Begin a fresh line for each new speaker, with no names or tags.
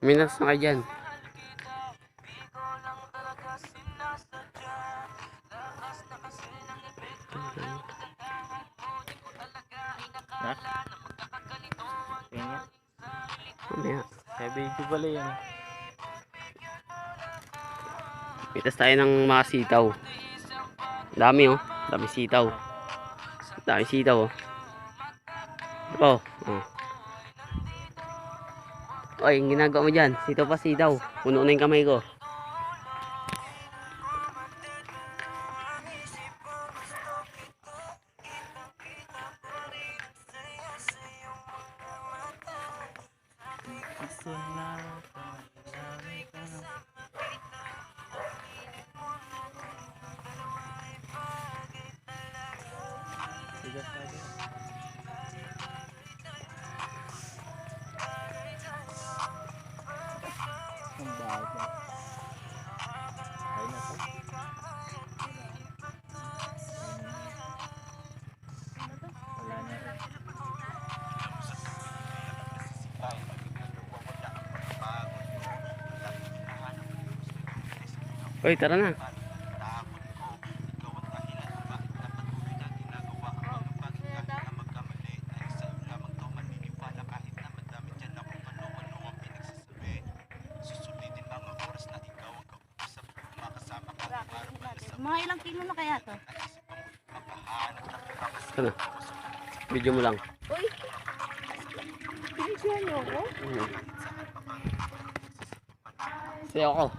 Minas na kayo dyan.
Ha? Tingnan.
Mamaya.
Kaya video pala yan.
Mitas tayo ng mga sitaw. Dami oh. Dami sitaw. Dami sitaw oh. Oh. Oh. Oy, yung ginagawa mo dyan. Sitaw pa sitaw. Puno na yung kamay ko.
Ang bago. Ayun na to. Wala na rin.
Oy, tara na.
Mga ilang kilo na kaya to?
Ano? Video mo lang.
Uy! Pinigyan niyo ako?
Sayo ko.